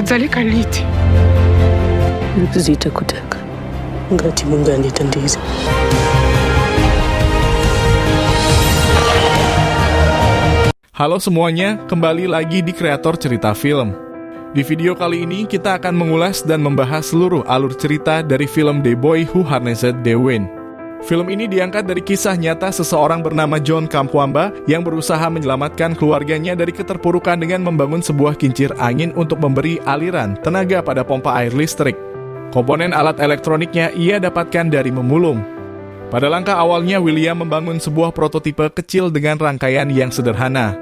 utazalika liti? Zitakutaka ngati Mungu anditandize. Halo semuanya, kembali lagi di Kreator Cerita Film. Di video kali ini kita akan mengulas dan membahas seluruh alur cerita dari film The Boy Who Harnessed the Wind. Film ini diangkat dari kisah nyata seseorang bernama John Kamkwamba yang berusaha menyelamatkan keluarganya dari keterpurukan dengan membangun sebuah kincir angin untuk memberi aliran tenaga pada pompa air listrik. Komponen alat elektroniknya ia dapatkan dari memulung. Pada langkah awalnya, William membangun sebuah prototipe kecil dengan rangkaian yang sederhana.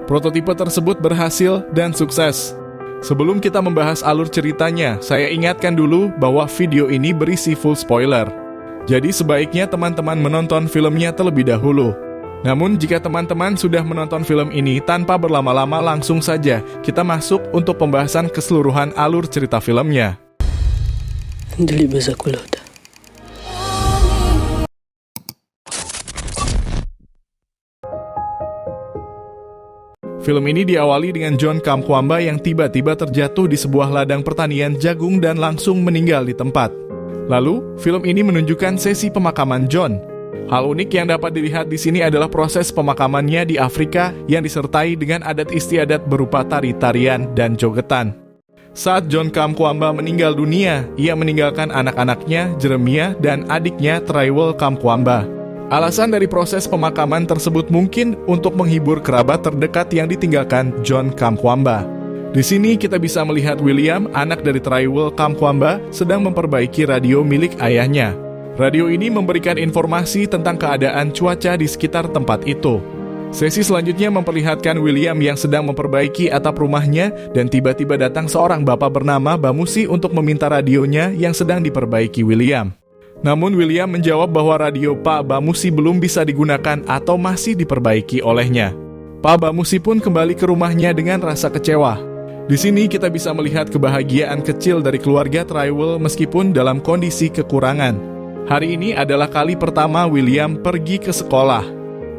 Prototipe tersebut berhasil dan sukses. Sebelum kita membahas alur ceritanya, saya ingatkan dulu bahwa video ini berisi full spoiler. Jadi sebaiknya teman-teman menonton filmnya terlebih dahulu. Namun jika teman-teman sudah menonton film ini, tanpa berlama-lama langsung saja kita masuk untuk pembahasan keseluruhan alur cerita filmnya. Ndiliweza kulota. Film ini diawali dengan John Kamkwamba yang tiba-tiba terjatuh di sebuah ladang pertanian jagung dan langsung meninggal di tempat. Lalu, film ini menunjukkan sesi pemakaman John. Hal unik yang dapat dilihat di sini adalah proses pemakamannya di Afrika yang disertai dengan adat istiadat berupa tari-tarian dan jogetan. Saat John Kamkwamba meninggal dunia, ia meninggalkan anak-anaknya, Jeremiah, dan adiknya, Traiwell Kamkwamba. Alasan dari proses pemakaman tersebut mungkin untuk menghibur kerabat terdekat yang ditinggalkan John Kamkwamba. Di sini kita bisa melihat William, anak dari Traiwell Kamkwamba, sedang memperbaiki radio milik ayahnya. Radio ini memberikan informasi tentang keadaan cuaca di sekitar tempat itu. Sesi selanjutnya memperlihatkan William yang sedang memperbaiki atap rumahnya dan tiba-tiba datang seorang bapak bernama Bamusi untuk meminta radionya yang sedang diperbaiki William. Namun William menjawab bahwa radio Pak Bamusi belum bisa digunakan atau masih diperbaiki olehnya. Pak Bamusi pun kembali ke rumahnya dengan rasa kecewa. Di sini kita bisa melihat kebahagiaan kecil dari keluarga Traiwell meskipun dalam kondisi kekurangan. Hari ini adalah kali pertama William pergi ke sekolah.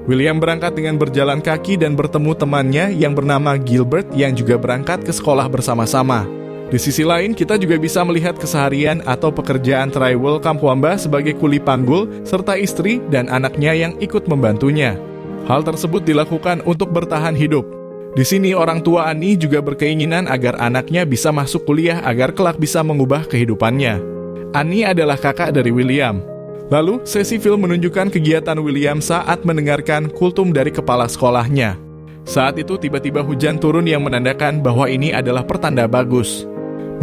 William berangkat dengan berjalan kaki dan bertemu temannya yang bernama Gilbert yang juga berangkat ke sekolah bersama-sama. Di sisi lain, kita juga bisa melihat keseharian atau pekerjaan Traiwell Kamkwamba sebagai kuli panggul serta istri dan anaknya yang ikut membantunya. Hal tersebut dilakukan untuk bertahan hidup. Di sini orang tua Annie juga berkeinginan agar anaknya bisa masuk kuliah agar kelak bisa mengubah kehidupannya. Annie adalah kakak dari William. Lalu, sesi film menunjukkan kegiatan William saat mendengarkan kultum dari kepala sekolahnya. Saat itu tiba-tiba hujan turun yang menandakan bahwa ini adalah pertanda bagus.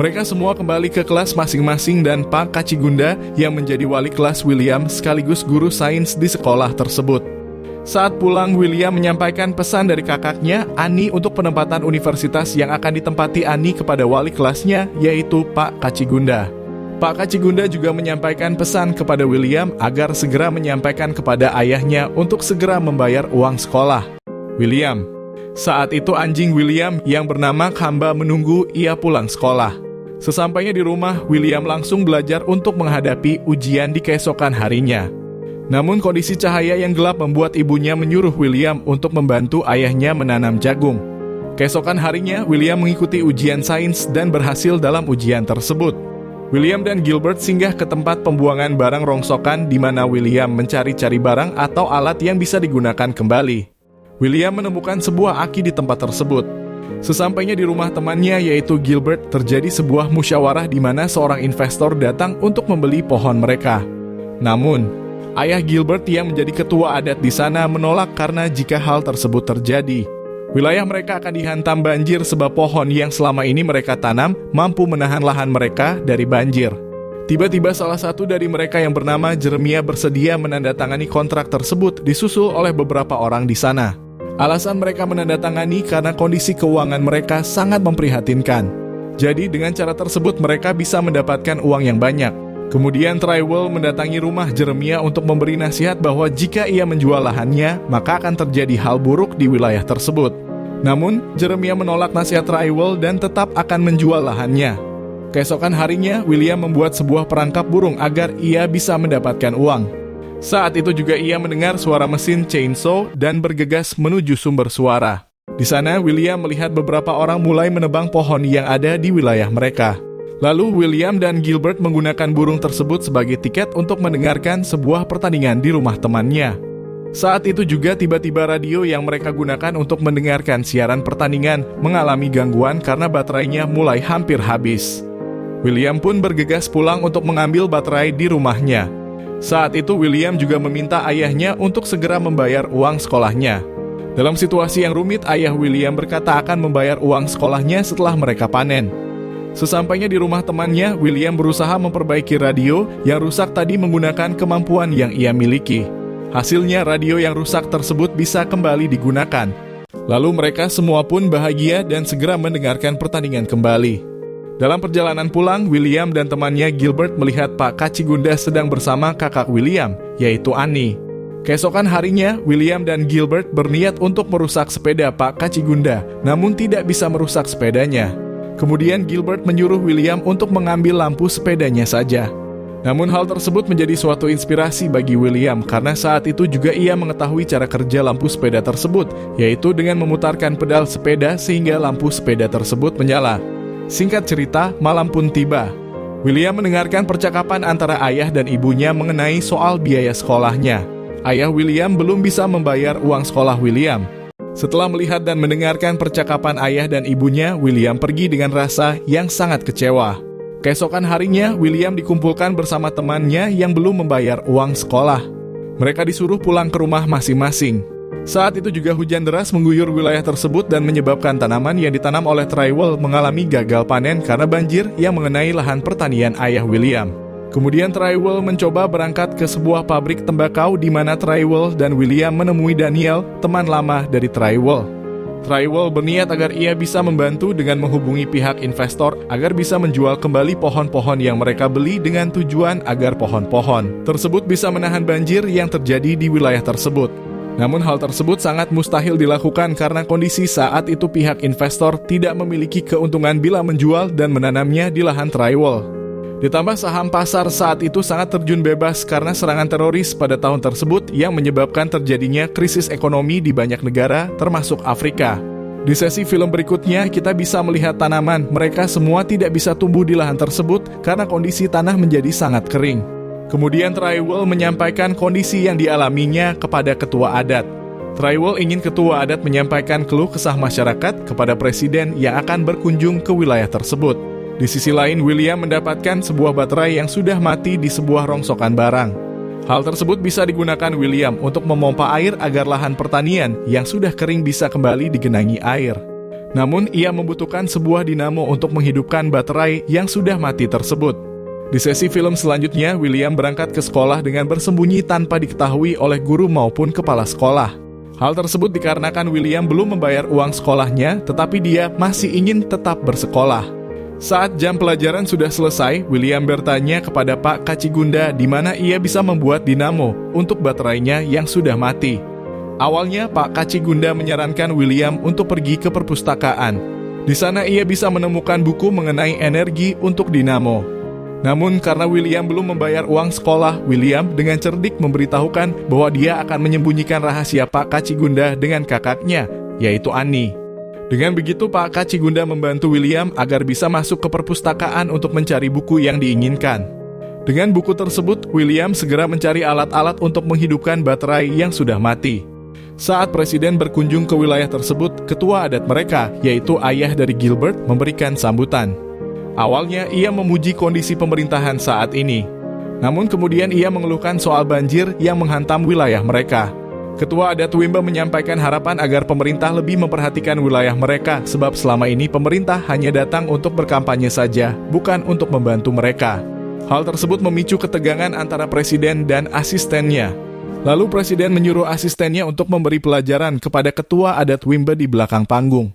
Mereka semua kembali ke kelas masing-masing dan Pak Kacigunda yang menjadi wali kelas William sekaligus guru sains di sekolah tersebut. Saat pulang, William menyampaikan pesan dari kakaknya, Annie, untuk penempatan universitas yang akan ditempati Annie kepada wali kelasnya, yaitu Pak Kacigunda. Pak Kacigunda juga menyampaikan pesan kepada William agar segera menyampaikan kepada ayahnya untuk segera membayar uang sekolah. William. Saat itu anjing William yang bernama Kamba menunggu ia pulang sekolah. Sesampainya di rumah, William langsung belajar untuk menghadapi ujian di keesokan harinya. Namun kondisi cahaya yang gelap membuat ibunya menyuruh William untuk membantu ayahnya menanam jagung. Keesokan harinya, William mengikuti ujian sains dan berhasil dalam ujian tersebut. William dan Gilbert singgah ke tempat pembuangan barang rongsokan di mana William mencari-cari barang atau alat yang bisa digunakan kembali. William menemukan sebuah aki di tempat tersebut. Sesampainya di rumah temannya yaitu Gilbert, terjadi sebuah musyawarah di mana seorang investor datang untuk membeli pohon mereka. Namun, ayah Gilbert yang menjadi ketua adat di sana menolak karena jika hal tersebut terjadi, wilayah mereka akan dihantam banjir sebab pohon yang selama ini mereka tanam mampu menahan lahan mereka dari banjir. Tiba-tiba salah satu dari mereka yang bernama Jeremiah bersedia menandatangani kontrak tersebut disusul oleh beberapa orang di sana. Alasan mereka menandatangani karena kondisi keuangan mereka sangat memprihatinkan. Jadi dengan cara tersebut mereka bisa mendapatkan uang yang banyak. Kemudian Traiwell mendatangi rumah Jeremiah untuk memberi nasihat bahwa jika ia menjual lahannya, maka akan terjadi hal buruk di wilayah tersebut. Namun, Jeremiah menolak nasihat Traiwell dan tetap akan menjual lahannya. Keesokan harinya, William membuat sebuah perangkap burung agar ia bisa mendapatkan uang. Saat itu juga ia mendengar suara mesin chainsaw dan bergegas menuju sumber suara. Di sana, William melihat beberapa orang mulai menebang pohon yang ada di wilayah mereka. Lalu, William dan Gilbert menggunakan burung tersebut sebagai tiket untuk mendengarkan sebuah pertandingan di rumah temannya. Saat itu juga tiba-tiba radio yang mereka gunakan untuk mendengarkan siaran pertandingan mengalami gangguan karena baterainya mulai hampir habis. William pun bergegas pulang untuk mengambil baterai di rumahnya. Saat itu William juga meminta ayahnya untuk segera membayar uang sekolahnya. Dalam situasi yang rumit, ayah William berkata akan membayar uang sekolahnya setelah mereka panen. Sesampainya di rumah temannya, William berusaha memperbaiki radio yang rusak tadi menggunakan kemampuan yang ia miliki. Hasilnya, radio yang rusak tersebut bisa kembali digunakan. Lalu mereka semua pun bahagia dan segera mendengarkan pertandingan kembali. Dalam perjalanan pulang, William dan temannya Gilbert melihat Pak Kacigunda sedang bersama kakak William, yaitu Annie. Keesokan harinya, William dan Gilbert berniat untuk merusak sepeda Pak Kacigunda, namun tidak bisa merusak sepedanya. Kemudian Gilbert menyuruh William untuk mengambil lampu sepedanya saja. Namun hal tersebut menjadi suatu inspirasi bagi William karena saat itu juga ia mengetahui cara kerja lampu sepeda tersebut, yaitu dengan memutarkan pedal sepeda sehingga lampu sepeda tersebut menyala. Singkat cerita, malam pun tiba. William mendengarkan percakapan antara ayah dan ibunya mengenai soal biaya sekolahnya. Ayah William belum bisa membayar uang sekolah William. Setelah melihat dan mendengarkan percakapan ayah dan ibunya, William pergi dengan rasa yang sangat kecewa. Keesokan harinya, William dikumpulkan bersama temannya yang belum membayar uang sekolah. Mereka disuruh pulang ke rumah masing-masing. Saat itu juga hujan deras mengguyur wilayah tersebut dan menyebabkan tanaman yang ditanam oleh Trywell mengalami gagal panen karena banjir yang mengenai lahan pertanian ayah William. Kemudian Trywell mencoba berangkat ke sebuah pabrik tembakau di mana Trywell dan William menemui Daniel, teman lama dari Trywell. Trywell berniat agar ia bisa membantu dengan menghubungi pihak investor agar bisa menjual kembali pohon-pohon yang mereka beli dengan tujuan agar pohon-pohon tersebut bisa menahan banjir yang terjadi di wilayah tersebut. Namun hal tersebut sangat mustahil dilakukan karena kondisi saat itu pihak investor tidak memiliki keuntungan bila menjual dan menanamnya di lahan Trywell. Ditambah saham pasar saat itu sangat terjun bebas karena serangan teroris pada tahun tersebut yang menyebabkan terjadinya krisis ekonomi di banyak negara termasuk Afrika. Di sesi film berikutnya kita bisa melihat tanaman, mereka semua tidak bisa tumbuh di lahan tersebut karena kondisi tanah menjadi sangat kering. Kemudian Trywell menyampaikan kondisi yang dialaminya kepada ketua adat. Trywell ingin ketua adat menyampaikan keluh kesah masyarakat kepada presiden yang akan berkunjung ke wilayah tersebut. Di sisi lain, William mendapatkan sebuah baterai yang sudah mati di sebuah rongsokan barang. Hal tersebut bisa digunakan William untuk memompa air agar lahan pertanian yang sudah kering bisa kembali digenangi air. Namun, ia membutuhkan sebuah dinamo untuk menghidupkan baterai yang sudah mati tersebut. Di sesi film selanjutnya, William berangkat ke sekolah dengan bersembunyi tanpa diketahui oleh guru maupun kepala sekolah. Hal tersebut dikarenakan William belum membayar uang sekolahnya, tetapi dia masih ingin tetap bersekolah. Saat jam pelajaran sudah selesai, William bertanya kepada Pak Kacigunda di mana ia bisa membuat dinamo untuk baterainya yang sudah mati. Awalnya, Pak Kacigunda menyarankan William untuk pergi ke perpustakaan. Di sana ia bisa menemukan buku mengenai energi untuk dinamo. Namun karena William belum membayar uang sekolah, William dengan cerdik memberitahukan bahwa dia akan menyembunyikan rahasia Pak Kacigunda dengan kakaknya, yaitu Annie. Dengan begitu, Pak Kacigunda membantu William agar bisa masuk ke perpustakaan untuk mencari buku yang diinginkan. Dengan buku tersebut, William segera mencari alat-alat untuk menghidupkan baterai yang sudah mati. Saat presiden berkunjung ke wilayah tersebut, ketua adat mereka, yaitu ayah dari Gilbert, memberikan sambutan. Awalnya, ia memuji kondisi pemerintahan saat ini. Namun kemudian ia mengeluhkan soal banjir yang menghantam wilayah mereka. Ketua adat Wimba menyampaikan harapan agar pemerintah lebih memperhatikan wilayah mereka sebab selama ini pemerintah hanya datang untuk berkampanye saja, bukan untuk membantu mereka. Hal tersebut memicu ketegangan antara presiden dan asistennya. Lalu presiden menyuruh asistennya untuk memberi pelajaran kepada ketua adat Wimba di belakang panggung.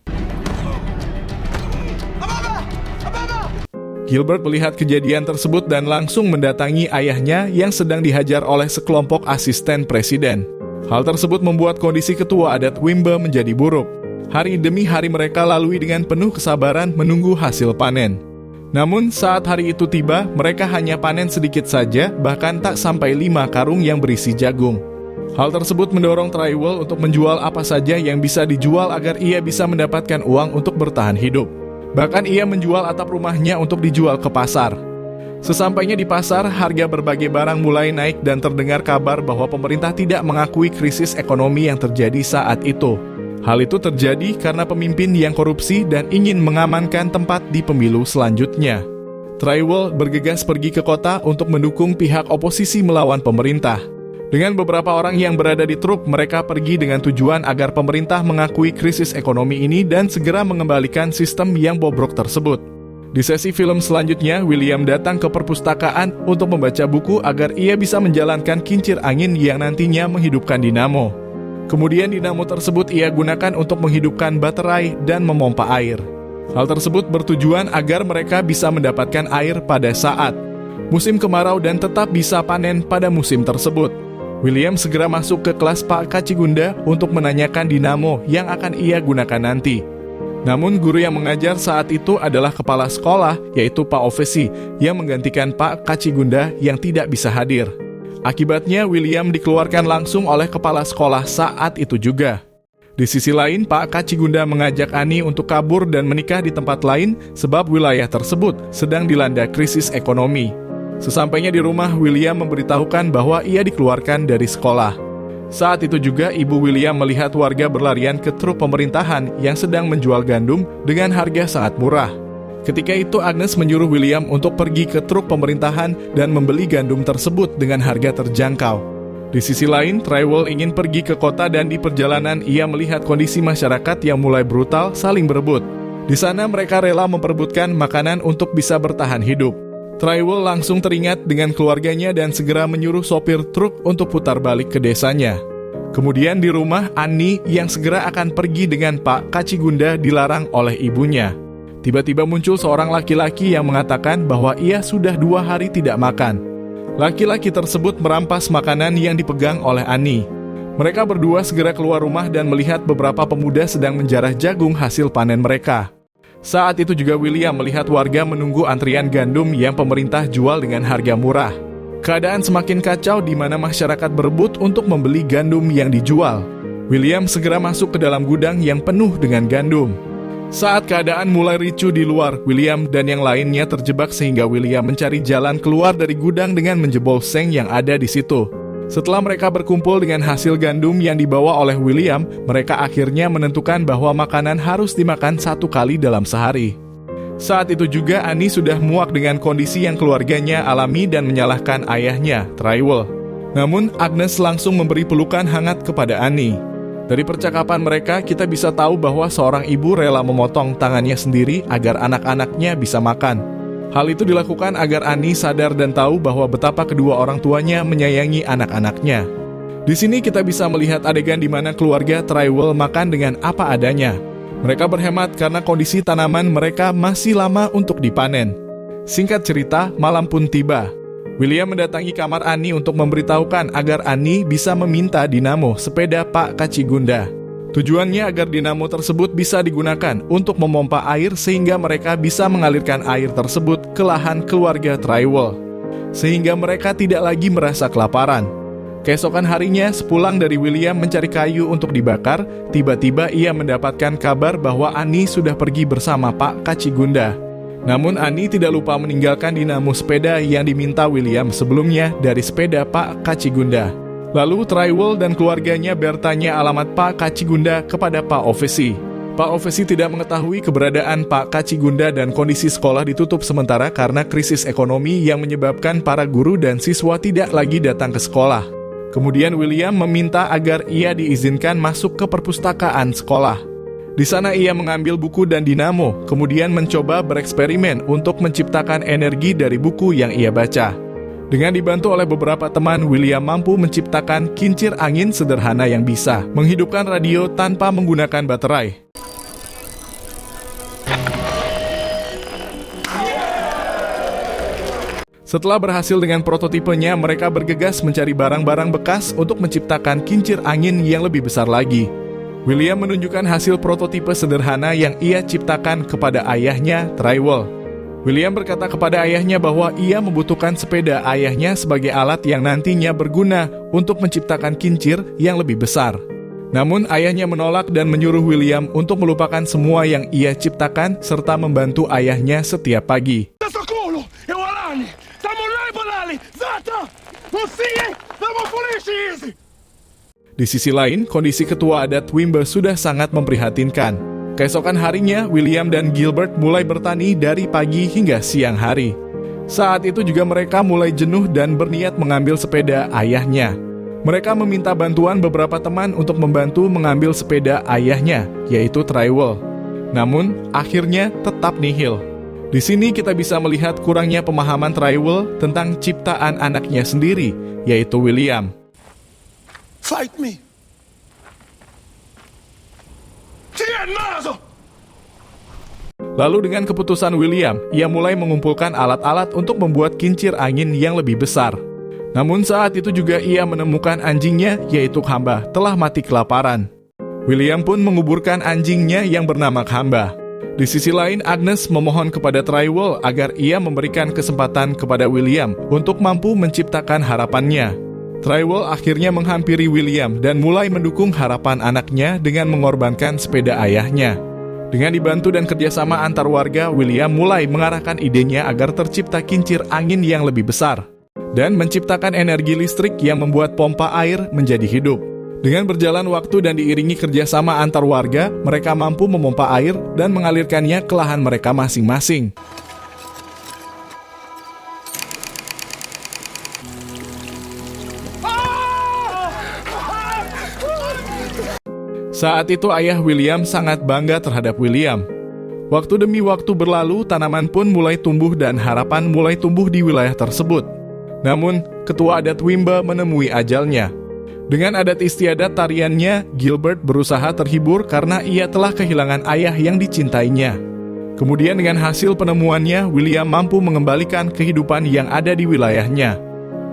Gilbert melihat kejadian tersebut dan langsung mendatangi ayahnya yang sedang dihajar oleh sekelompok asisten presiden. Hal tersebut membuat kondisi ketua adat Wimba menjadi buruk. Hari demi hari mereka lalui dengan penuh kesabaran menunggu hasil panen. Namun saat hari itu tiba, mereka hanya panen sedikit saja, bahkan tak sampai 5 karung yang berisi jagung. Hal tersebut mendorong Trywell untuk menjual apa saja yang bisa dijual agar ia bisa mendapatkan uang untuk bertahan hidup. Bahkan ia menjual atap rumahnya untuk dijual ke pasar. Sesampainya di pasar, harga berbagai barang mulai naik dan terdengar kabar bahwa pemerintah tidak mengakui krisis ekonomi yang terjadi saat itu. Hal itu terjadi karena pemimpin yang korupsi dan ingin mengamankan tempat di pemilu selanjutnya. Trywell bergegas pergi ke kota untuk mendukung pihak oposisi melawan pemerintah. Dengan beberapa orang yang berada di truk, mereka pergi dengan tujuan agar pemerintah mengakui krisis ekonomi ini dan segera mengembalikan sistem yang bobrok tersebut. Di sesi film selanjutnya, William datang ke perpustakaan untuk membaca buku agar ia bisa menjalankan kincir angin yang nantinya menghidupkan dinamo. Kemudian dinamo tersebut ia gunakan untuk menghidupkan baterai dan memompa air. Hal tersebut bertujuan agar mereka bisa mendapatkan air pada saat musim kemarau dan tetap bisa panen pada musim tersebut. William segera masuk ke kelas Pak Kacigunda untuk menanyakan dinamo yang akan ia gunakan nanti. Namun guru yang mengajar saat itu adalah kepala sekolah, yaitu Pak Ovesi, yang menggantikan Pak Kacigunda yang tidak bisa hadir. Akibatnya William dikeluarkan langsung oleh kepala sekolah saat itu juga. Di sisi lain, Pak Kacigunda mengajak Ani untuk kabur dan menikah di tempat lain sebab wilayah tersebut sedang dilanda krisis ekonomi. Sesampainya di rumah, William memberitahukan bahwa ia dikeluarkan dari sekolah. Saat itu juga ibu William melihat warga berlarian ke truk pemerintahan yang sedang menjual gandum dengan harga sangat murah. Ketika itu Agnes menyuruh William untuk pergi ke truk pemerintahan dan membeli gandum tersebut dengan harga terjangkau. Di sisi lain, Trywell ingin pergi ke kota dan di perjalanan ia melihat kondisi masyarakat yang mulai brutal saling berebut. Di sana mereka rela memperebutkan makanan untuk bisa bertahan hidup. Trywell langsung teringat dengan keluarganya dan segera menyuruh sopir truk untuk putar balik ke desanya. Kemudian di rumah, Ani yang segera akan pergi dengan Pak Kacigunda dilarang oleh ibunya. Tiba-tiba muncul seorang laki-laki yang mengatakan bahwa ia sudah 2 hari tidak makan. Laki-laki tersebut merampas makanan yang dipegang oleh Ani. Mereka berdua segera keluar rumah dan melihat beberapa pemuda sedang menjarah jagung hasil panen mereka. Saat itu juga William melihat warga menunggu antrian gandum yang pemerintah jual dengan harga murah. Keadaan semakin kacau di mana masyarakat berebut untuk membeli gandum yang dijual. William segera masuk ke dalam gudang yang penuh dengan gandum. Saat keadaan mulai ricuh di luar, William dan yang lainnya terjebak sehingga William mencari jalan keluar dari gudang dengan menjebol seng yang ada di situ. Setelah mereka berkumpul dengan hasil gandum yang dibawa oleh William, mereka akhirnya menentukan bahwa makanan harus dimakan 1 kali dalam sehari. Saat itu juga Ani sudah muak dengan kondisi yang keluarganya alami dan menyalahkan ayahnya, Trywell. Namun Agnes langsung memberi pelukan hangat kepada Ani. Dari percakapan mereka, kita bisa tahu bahwa seorang ibu rela memotong tangannya sendiri agar anak-anaknya bisa makan. Hal itu dilakukan agar Ani sadar dan tahu bahwa betapa kedua orang tuanya menyayangi anak-anaknya. Di sini kita bisa melihat adegan di mana keluarga Trywell makan dengan apa adanya. Mereka berhemat karena kondisi tanaman mereka masih lama untuk dipanen. Singkat cerita, malam pun tiba. William mendatangi kamar Ani untuk memberitahukan agar Ani bisa meminta dinamo sepeda Pak Kacigunda. Tujuannya agar dinamo tersebut bisa digunakan untuk memompa air sehingga mereka bisa mengalirkan air tersebut ke lahan keluarga Trywell, sehingga mereka tidak lagi merasa kelaparan. Keesokan harinya, sepulang dari William mencari kayu untuk dibakar, tiba-tiba ia mendapatkan kabar bahwa Ani sudah pergi bersama Pak Kacigunda. Namun Ani tidak lupa meninggalkan dinamo sepeda yang diminta William sebelumnya dari sepeda Pak Kacigunda. Lalu Trywell dan keluarganya bertanya alamat Pak Kacigunda kepada Pak Ovesi. Pak Ovesi tidak mengetahui keberadaan Pak Kacigunda dan kondisi sekolah ditutup sementara karena krisis ekonomi yang menyebabkan para guru dan siswa tidak lagi datang ke sekolah. Kemudian William meminta agar ia diizinkan masuk ke perpustakaan sekolah. Di sana ia mengambil buku dan dinamo, kemudian mencoba bereksperimen untuk menciptakan energi dari buku yang ia baca. Dengan dibantu oleh beberapa teman, William mampu menciptakan kincir angin sederhana yang bisa menghidupkan radio tanpa menggunakan baterai. Setelah berhasil dengan prototipenya, mereka bergegas mencari barang-barang bekas untuk menciptakan kincir angin yang lebih besar lagi. William menunjukkan hasil prototipe sederhana yang ia ciptakan kepada ayahnya, Trywell. William berkata kepada ayahnya bahwa ia membutuhkan sepeda ayahnya sebagai alat yang nantinya berguna untuk menciptakan kincir yang lebih besar. Namun ayahnya menolak dan menyuruh William untuk melupakan semua yang ia ciptakan serta membantu ayahnya setiap pagi. Di sisi lain, kondisi ketua adat Wimber sudah sangat memprihatinkan. Keesokan harinya, William dan Gilbert mulai bertani dari pagi hingga siang hari. Saat itu juga mereka mulai jenuh dan berniat mengambil sepeda ayahnya. Mereka meminta bantuan beberapa teman untuk membantu mengambil sepeda ayahnya, yaitu Trywell. Namun, akhirnya tetap nihil. Di sini kita bisa melihat kurangnya pemahaman Trywell tentang ciptaan anaknya sendiri, yaitu William. Fight me. Lalu dengan keputusan William, ia mulai mengumpulkan alat-alat untuk membuat kincir angin yang lebih besar. Namun saat itu juga ia menemukan anjingnya, yaitu Khamba, telah mati kelaparan. William pun menguburkan anjingnya yang bernama Khamba. Di sisi lain, Agnes memohon kepada Trywell agar ia memberikan kesempatan kepada William untuk mampu menciptakan harapannya. Trywell akhirnya menghampiri William dan mulai mendukung harapan anaknya dengan mengorbankan sepeda ayahnya. Dengan dibantu dan kerjasama antar warga, William mulai mengarahkan idenya agar tercipta kincir angin yang lebih besar dan menciptakan energi listrik yang membuat pompa air menjadi hidup. Dengan berjalan waktu dan diiringi kerjasama antar warga, mereka mampu memompa air dan mengalirkannya ke lahan mereka masing-masing. Saat itu ayah William sangat bangga terhadap William. Waktu demi waktu berlalu, tanaman pun mulai tumbuh dan harapan mulai tumbuh di wilayah tersebut. Namun, ketua adat Wimber menemui ajalnya. Dengan adat istiadat tariannya, Gilbert berusaha terhibur karena ia telah kehilangan ayah yang dicintainya. Kemudian dengan hasil penemuannya, William mampu mengembalikan kehidupan yang ada di wilayahnya.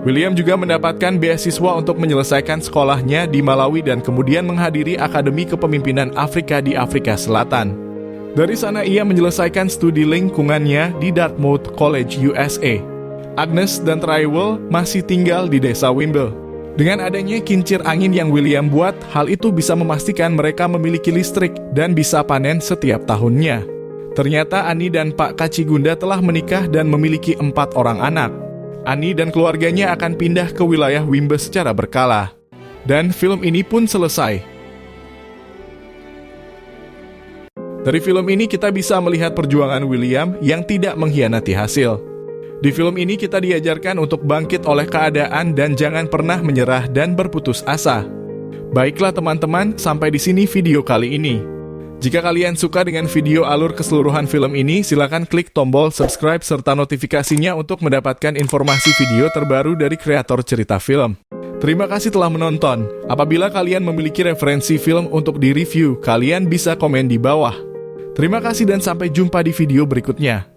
William juga mendapatkan beasiswa untuk menyelesaikan sekolahnya di Malawi dan kemudian menghadiri Akademi Kepemimpinan Afrika di Afrika Selatan. Dari sana ia menyelesaikan studi lingkungannya di Dartmouth College, USA. Agnes dan Trywell masih tinggal di desa Wimber. Dengan adanya kincir angin yang William buat, hal itu bisa memastikan mereka memiliki listrik dan bisa panen setiap tahunnya. Ternyata Ani dan Pak Kacigunda telah menikah dan memiliki 4 orang anak. Ani dan keluarganya akan pindah ke wilayah Wimber secara berkala. Dan film ini pun selesai. Dari film ini kita bisa melihat perjuangan William yang tidak mengkhianati hasil. Di film ini kita diajarkan untuk bangkit oleh keadaan dan jangan pernah menyerah dan berputus asa. Baiklah teman-teman, sampai di sini video kali ini. Jika kalian suka dengan video alur keseluruhan film ini, silakan klik tombol subscribe serta notifikasinya untuk mendapatkan informasi video terbaru dari kreator cerita film. Terima kasih telah menonton. Apabila kalian memiliki referensi film untuk direview, kalian bisa komen di bawah. Terima kasih dan sampai jumpa di video berikutnya.